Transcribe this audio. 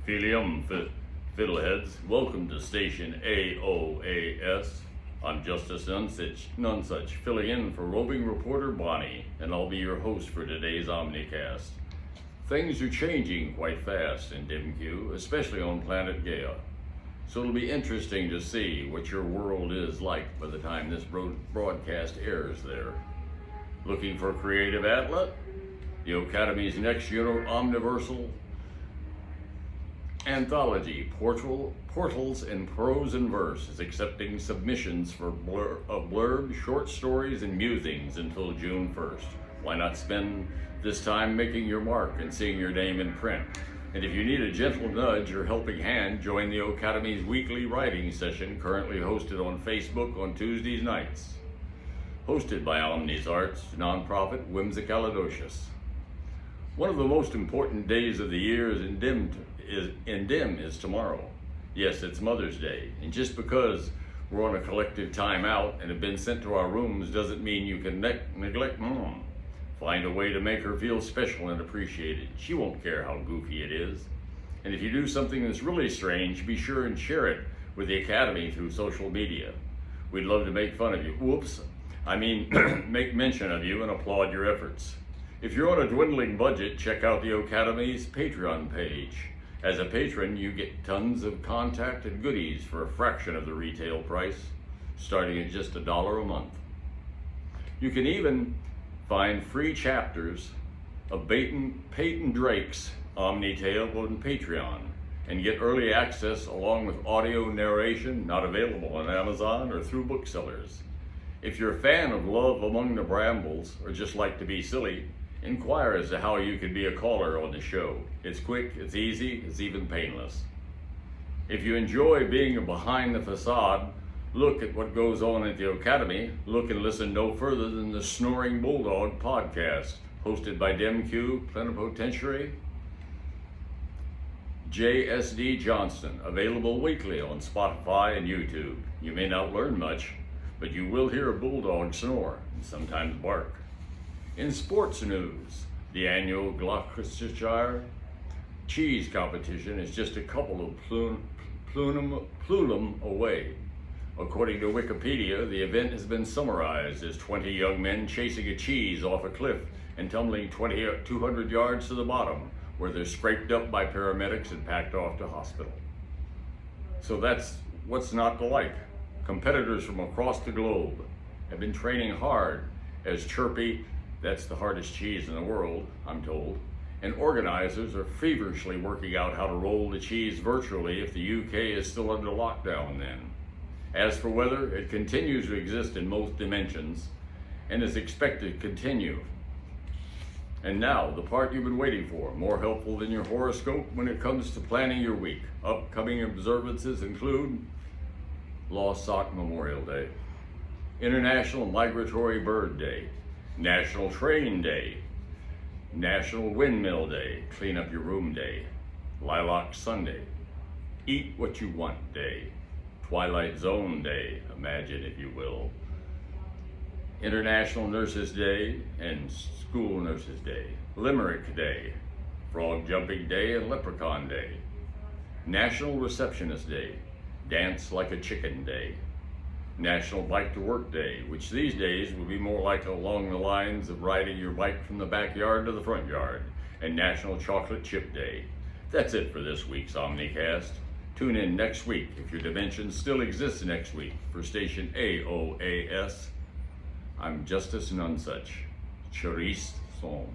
Felilum, fiddleheads. Welcome to Station AOAS. I'm Justice Nonesuch, filling in for roving reporter Bonnie, and I'll be your host for today's Omnicast. Things are changing quite fast in DimQ, especially on planet Gaia. So it'll be interesting to see what your world is like by the time this broadcast airs there. Looking for a creative outlet? The Ocademy's next omniversal anthology, Portals in Prose and Verse, is accepting submissions for blurb, short stories, and musings until June 1st. Why not spend this time making your mark and seeing your name in print? And if you need a gentle nudge or helping hand, join the Ocademy's weekly writing session, currently hosted on Facebook on Tuesdays nights. Hosted by Omni's Arts, nonprofit Whimsicalidocious. One of the most important days of the year in DIM is tomorrow. Yes, it's Mother's Day, and just because we're on a collective timeout and have been sent to our rooms doesn't mean you can neglect Mom. Find a way to make her feel special and appreciated. She won't care how goofy it is. And if you do something that's really strange, be sure and share it with the Ocademy through social media. We'd love to make fun of you. Make mention of you and applaud your efforts. If you're on a dwindling budget, check out the Ocademy's Patreon page. As a patron, you get tons of contact and goodies for a fraction of the retail price, starting at just $1 a month. You can even find free chapters of Peyton Drake's Omni Tale on Patreon and get early access along with audio narration not available on Amazon or through booksellers. If you're a fan of Love Among the Brambles or just like to be silly, inquire as to how you could be a caller on the show. It's quick, it's easy, it's even painless. If you enjoy being a behind the facade look at what goes on at the Ocademy, look and listen no further than the Snoring Bulldog podcast, hosted by DimQ, Plenipotentiary, JSD Johnston, available weekly on Spotify and YouTube. You may not learn much, but you will hear a bulldog snore and sometimes bark. In sports news, the annual Gloucestershire cheese competition is just a couple of Felilum away. According to Wikipedia, the event has been summarized as 20 young men chasing a cheese off a cliff and tumbling 200 yards to the bottom, where they're scraped up by paramedics and packed off to hospital. So that's what's not to like. Competitors from across the globe have been training hard as chirpy. That's the hardest cheese in the world, I'm told. And organizers are feverishly working out how to roll the cheese virtually if the UK is still under lockdown then. As for weather, it continues to exist in most dimensions and is expected to continue. And now, the part you've been waiting for, more helpful than your horoscope when it comes to planning your week. Upcoming observances include Lost Sock Memorial Day, International Migratory Bird Day, National Train Day, National Windmill Day, Clean Up Your Room Day, Lilac Sunday, Eat What You Want Day, Twilight Zone Day, imagine if you will, International Nurses Day and School Nurses Day, Limerick Day, Frog Jumping Day and Leprechaun Day, National Receptionist Day, Dance Like a Chicken Day, National Bike to Work Day, which these days would be more like along the lines of riding your bike from the backyard to the front yard, and National Chocolate Chip Day. That's it for this week's Omnicast. Tune in next week if your dimension still exists next week for Station AOAS. I'm Justice Nonesuch. Charisse Song.